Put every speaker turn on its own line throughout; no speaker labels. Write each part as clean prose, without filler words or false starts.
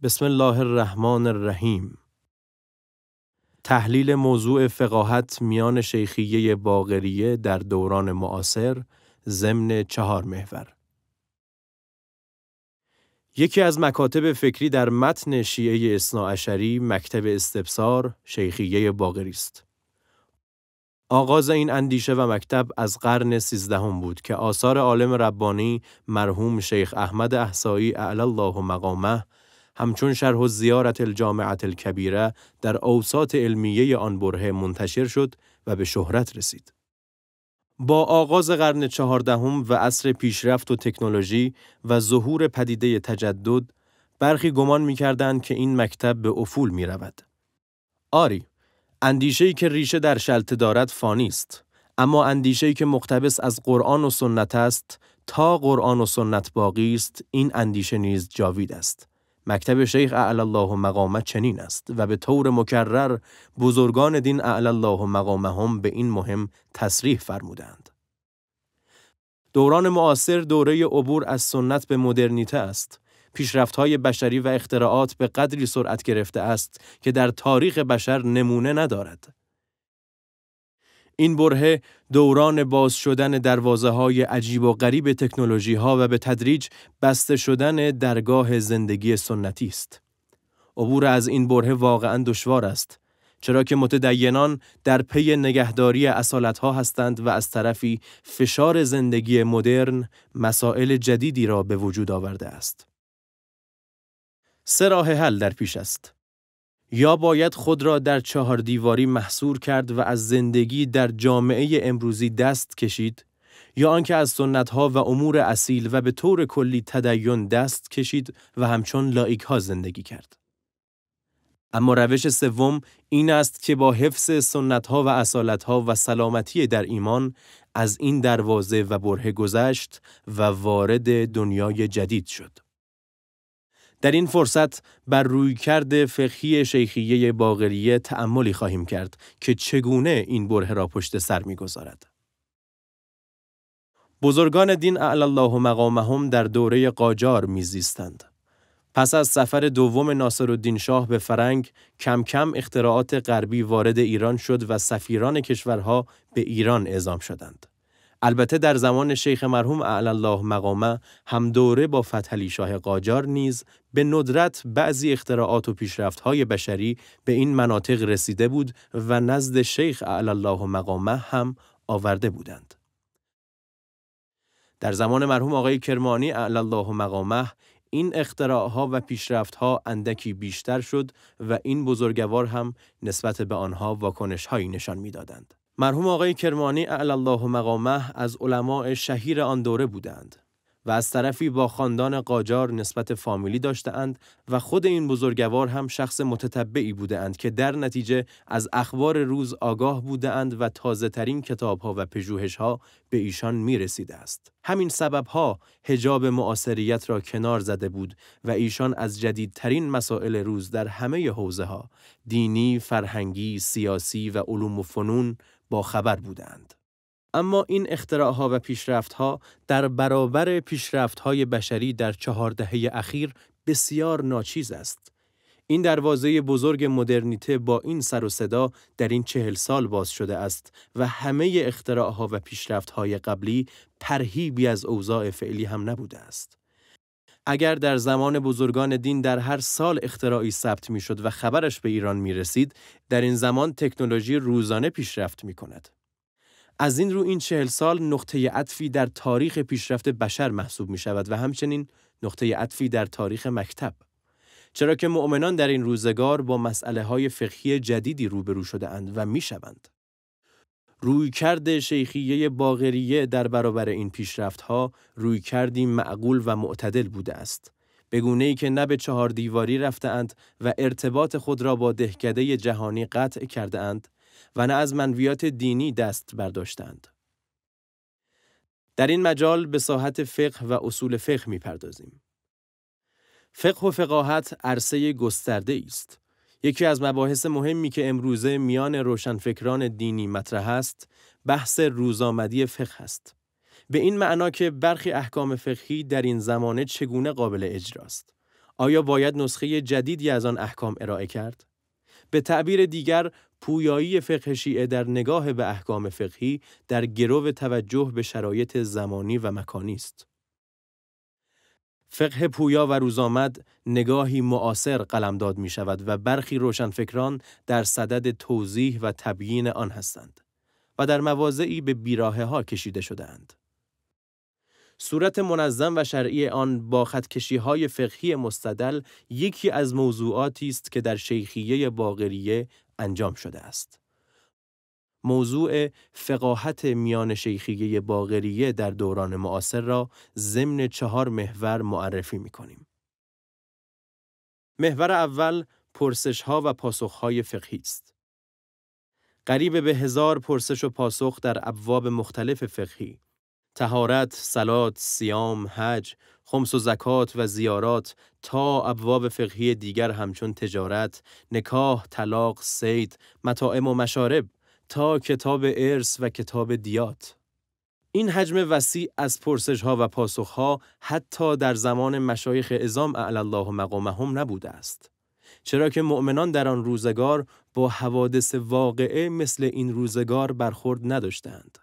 بسم الله الرحمن الرحیم. تحلیل موضوع فقاهت میان شیخیه باقریه در دوران معاصر ضمن 4 محور. یکی از مکاتب فکری در متن شیعه اثناعشری مکتب استبصار شیخیه باقری است. آغاز این اندیشه و مکتب از قرن 13 بود که آثار عالم ربانی مرحوم شیخ احمد احصایی اعلی الله مقامه همچون شرح الزیارة الجامعة الکبیره در اوساط علمیه آن برهه منتشر شد و به شهرت رسید. با آغاز قرن 14 و عصر پیشرفت و تکنولوژی و ظهور پدیده تجدد، برخی گمان می‌کردند که این مکتب به افول می‌رود. آری، اندیشه‌ای که ریشه در شلته دارد فانی است، اما اندیشه‌ای که مقتبس از قرآن و سنت است تا قرآن و سنت باقی است، این اندیشه نیز جاوید است. مکتب شیخ اعلی الله مقامه چنین است و به طور مکرر بزرگان دین اعلی الله مقامهم به این مهم تصریح فرمودند. دوران معاصر دوره عبور از سنت به مدرنیته است. پیشرفت‌های بشری و اختراعات به قدری سرعت گرفته است که در تاریخ بشر نمونه ندارد. این برهه دوران باز شدن دروازه‌های عجیب و غریب تکنولوژی‌ها و به تدریج بسته شدن درگاه زندگی سنتی است. عبور از این برهه واقعاً دشوار است، چرا که متدینان در پی نگهداری اصالت‌ها هستند و از طرفی فشار زندگی مدرن مسائل جدیدی را به وجود آورده است. 3 راه حل در پیش است. یا باید خود را در 4 دیواری محصور کرد و از زندگی در جامعه امروزی دست کشید، یا آنکه از سنت‌ها و امور اصیل و به طور کلی تدین دست کشید و همچون لایک‌ها زندگی کرد. اما روش سوم این است که با حفظ سنت‌ها و اصالت‌ها و سلامتی در ایمان از این دروازه و برهه گذشت و وارد دنیای جدید شد. در این فرصت بر رویکرد فقهی شیخیه باقریه تأملی خواهیم کرد که چگونه این برهه را پشت سر می‌گذارد. بزرگان دین اعلی الله مقامهم در دوره قاجار می‌زیستند. پس از سفر دوم ناصرالدین شاه به فرنگ، کم کم اختراعات غربی وارد ایران شد و سفیران کشورها به ایران اعزام شدند. البته در زمان شیخ مرحوم اعلی الله مقامه هم دوره با فتحعلی شاه قاجار نیز به ندرت بعضی اختراعات و پیشرفت‌های بشری به این مناطق رسیده بود و نزد شیخ اعلی الله مقامه هم آورده بودند. در زمان مرحوم آقای کرمانی اعلی الله مقامه این اختراعها و پیشرفت‌ها اندکی بیشتر شد و این بزرگوار هم نسبت به آنها واکنش‌هایی نشان می‌دادند. مرحوم آقای کرمانی اعلی الله مقامه از علماء شهیر آن دوره بودند و از طرفی با خاندان قاجار نسبت فامیلی داشتند و خود این بزرگوار هم شخص متتبعی بودند که در نتیجه از اخبار روز آگاه بودند و تازه‌ترین کتاب‌ها و پژوهش‌ها به ایشان می‌رسیده است. همین سبب‌ها حجاب معاصریت را کنار زده بود و ایشان از جدیدترین مسائل روز در همه حوزه‌ها دینی، فرهنگی، سیاسی و علوم و فنون با خبر بودند. اما این اختراعها و پیشرفت‌ها در برابر پیشرفت‌های بشری در 4 دهه اخیر بسیار ناچیز است. این دروازه بزرگ مدرنیته با این سر و صدا در این 40 سال باز شده است و همه اختراعها و پیشرفت‌های قبلی ترهیبی از اوضاع فعلی هم نبوده است. اگر در زمان بزرگان دین در هر سال اختراعی ثبت می‌شد و خبرش به ایران می‌رسید، در این زمان تکنولوژی روزانه پیشرفت می‌کند. از این رو این 40 سال نقطه عطفی در تاریخ پیشرفت بشر محسوب می شود و همچنین نقطه عطفی در تاریخ مکتب. چرا که مؤمنان در این روزگار با مسئله های فقهی جدیدی روبرو شده اند و می شوند. رویکرد شیخیه باقریه در برابر این پیشرفت ها رویکردی معقول و معتدل بوده است. به گونه‌ای که نه به 4 دیواری رفته‌اند و ارتباط خود را با دهکده جهانی قطع کرده‌اند و نه از منویات دینی دست برداشتند. در این مجال به ساحت فقه و اصول فقه می‌پردازیم. فقه و فقاهت عرصه گسترده است. یکی از مباحث مهمی که امروزه میان روشنفکران دینی مطرح است، بحث روزآمدی فقه است. به این معنا که برخی احکام فقهی در این زمانه چگونه قابل اجراست. آیا باید نسخه جدیدی از آن احکام ارائه کرد؟ به تعبیر دیگر، پویایی فقه شیعه در نگاه به احکام فقهی در گرو توجه به شرایط زمانی و مکانی است. فقه پویا و روزآمد نگاهی معاصر قلمداد می شود و برخی روشنفکران در صدد توضیح و تبیین آن هستند و در مواضعی به بیراهه‌ها کشیده شده‌اند. صورت منظم و شرعی آن با خطکشی‌های فقهی مستدل یکی از موضوعاتی است که در شیخیه باقریه انجام شده است. موضوع فقاهت میان شیخیه باقریه در دوران معاصر را ضمن 4 محور معرفی می‌کنیم. محور اول پرسش‌ها و پاسخ‌های فقهی است. قریب به 1000 پرسش و پاسخ در ابواب مختلف فقهی، طهارت، صلات، صیام، حج، خمس و زکات و زیارات تا ابواب فقهی دیگر همچون تجارت، نکاح، طلاق، صید، مطاعم و مشارب تا کتاب ارث و کتاب دیات. این حجم وسیع از پرسش‌ها و پاسخ‌ها حتی در زمان مشایخ اعظام اعلی الله مقامهم نبوده است، چرا که مؤمنان در آن روزگار با حوادث واقعه مثل این روزگار برخورد نداشتند.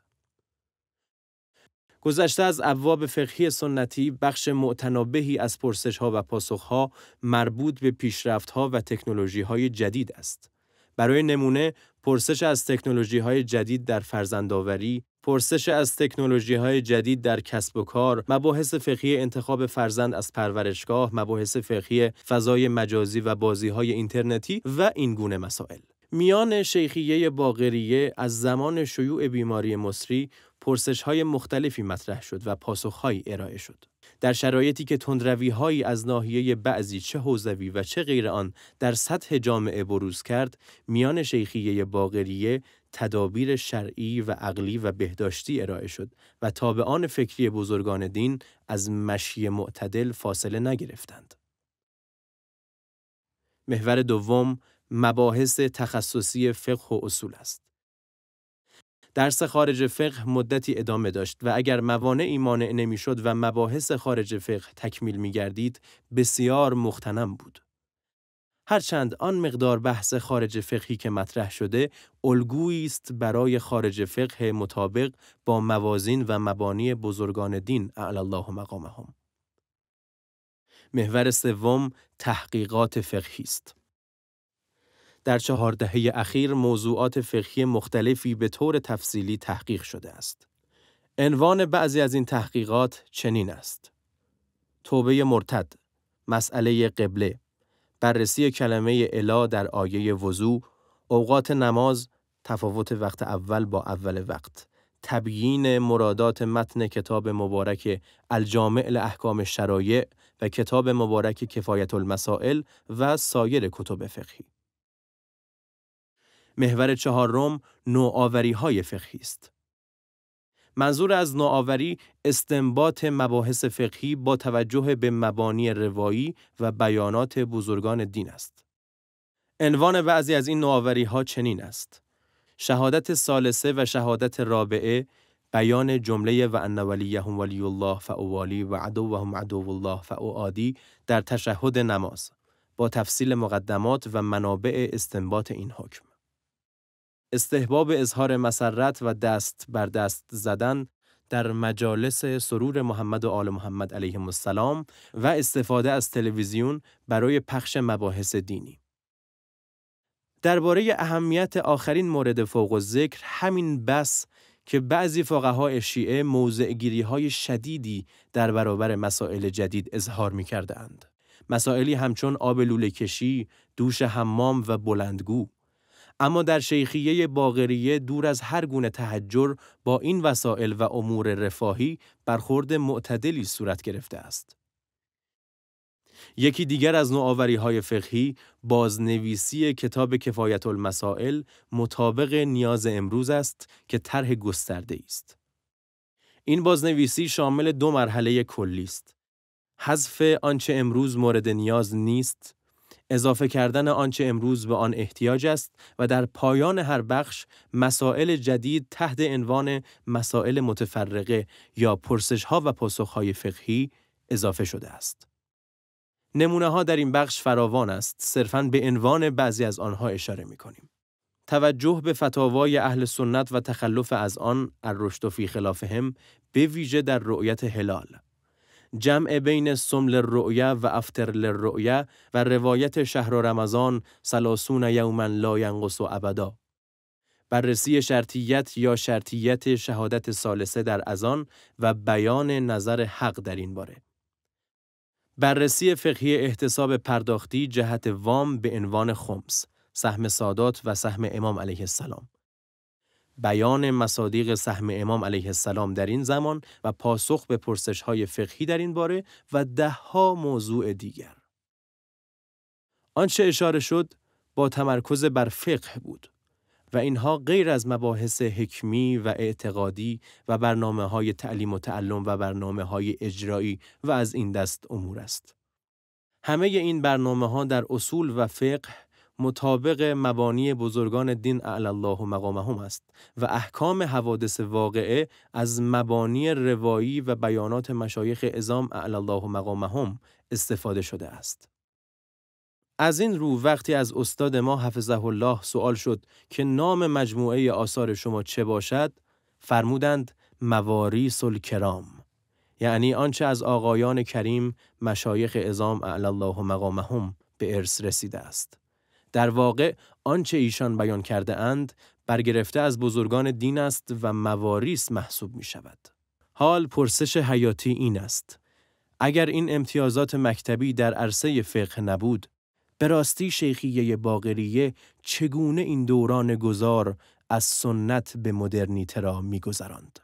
گذشته از ابواب فقهی سنتی، بخش معتنابهی از پرسش‌ها و پاسخ‌ها مربوط به پیشرفت‌ها و تکنولوژی‌های جدید است. برای نمونه، پرسش از تکنولوژی‌های جدید در فرزندآوری، پرسش از تکنولوژی‌های جدید در کسب و کار، مباحث فقهی انتخاب فرزند از پرورشگاه، مباحث فقهی فضای مجازی و بازی‌های اینترنتی و این گونه مسائل. میان شیخیه باقریه از زمان شیوع بیماری مصری پرسش‌های مختلفی مطرح شد و پاسخ‌هایی ارائه شد. در شرایطی که تندروی‌هایی از ناحیه بعضی چه حوزوی و چه غیر آن در سطح جامعه بروز کرد، میان شیخیه باقریه تدابیر شرعی و عقلی و بهداشتی ارائه شد و تابعان فکری بزرگان دین از مشی معتدل فاصله نگرفتند. محور دوم مباحث تخصصی فقه و اصول است. درس خارج فقه مدتی ادامه داشت و اگر موانعی مانع نمی‌شد و مباحث خارج فقه تکمیل می‌گردید، بسیار مغتنم بود. هرچند آن مقدار بحث خارج فقهی که مطرح شده، الگویی است برای خارج فقه مطابق با موازین و مبانی بزرگان دین اعلی الله مقامهم. محور سوم تحقیقات فقهی است. در 4 دهه اخیر موضوعات فقهی مختلفی به طور تفصیلی تحقیق شده است. عنوان بعضی از این تحقیقات چنین است: توبه مرتد، مسئله قبله، بررسی کلمه اله در آیه وضو، اوقات نماز، تفاوت وقت اول با اول وقت، تبیین مرادات متن کتاب مبارک الجامع لاحکام شرایع و کتاب مبارک کفایت المسائل و سایر کتب فقهی. محور چهارم نوآوری‌های فقهی است. منظور از نوآوری استنباط مباحث فقهی با توجه به مبانی روایی و بیانات بزرگان دین است. عنوان بعضی از این نوآوری‌ها چنین است: شهادت ثالثه و شهادت رابعه، بیان جمله و ان ولیهم ولی الله فاوالی و عدوهم عدو الله فاعادی در تشهد نماز، با تفصیل مقدمات و منابع استنباط این حکم. استحباب اظهار مسرت و دست بر دست زدن در مجالس سرور محمد و آل محمد علیهم السلام و استفاده از تلویزیون برای پخش مباحث دینی. درباره اهمیت آخرین مورد فوق الذکر همین بس که بعضی فقهای شیعه موضع‌گیری‌های شدیدی در برابر مسائل جدید اظهار می‌کردند. مسائلی همچون آب لوله کشی، دوش حمام و بلندگو. اما در شیخیه باقریه دور از هر گونه تحجر با این وسائل و امور رفاهی برخورد معتدلی صورت گرفته است. یکی دیگر از نوآوری‌های فقهی بازنویسی کتاب کفایت المسائل مطابق نیاز امروز است که طرح گسترده است. این بازنویسی شامل 2 مرحله کلی است: حذف آنچه امروز مورد نیاز نیست، اضافه کردن آنچه امروز به آن احتیاج است و در پایان هر بخش مسائل جدید تحت عنوان مسائل متفرقه یا پرسش‌ها و پاسخ‌های فقهی اضافه شده است. نمونه ها در این بخش فراوان است، صرفاً به عنوان بعضی از آنها اشاره می کنیم. توجه به فتاوای اهل سنت و تخلف از آن، الرشد فی خلافهم، به ویژه در رؤیت هلال. جمع بین صم للرؤیه و افطر للرؤیه و روایت شهر رمضان 30 یوما لا ینقص ابدا. بررسی شرطیت یا شرطیت شهادت ثالثه در اذان و بیان نظر حق در این باره. بررسی فقهی احتساب پرداختی جهت وام به عنوان خمس، سهم سادات و سهم امام علیه السلام. بیان مصادیق سهم امام علیه السلام در این زمان و پاسخ به پرسش‌های فقهی در این باره و 10 موضوع دیگر. آنچه اشاره شد با تمرکز بر فقه بود و اینها غیر از مباحث حکمی و اعتقادی و برنامه‌های تعلیم و تعلم و برنامه‌های اجرایی و از این دست امور است. همه این برنامه‌ها در اصول و فقه مطابق مبانی بزرگان دین اعلی الله مقامهم است و احکام حوادث واقعه از مبانی روایی و بیانات مشایخ عظام اعلی الله مقامهم استفاده شده است. از این رو وقتی از استاد ما حفظه الله سوال شد که نام مجموعه آثار شما چه باشد، فرمودند مواریث الکرام، یعنی آنچه از آقایان کریم مشایخ عظام اعلی الله مقامهم به ارث رسیده است. در واقع آنچه ایشان بیان کرده اند برگرفته از بزرگان دین است و مواریث محسوب می شود. حال پرسش حیاتی این است: اگر این امتیازات مکتبی در عرصه فقه نبود، به راستی شیخیه باقریه چگونه این دوران گذار از سنت به مدرنیته را می گذراند؟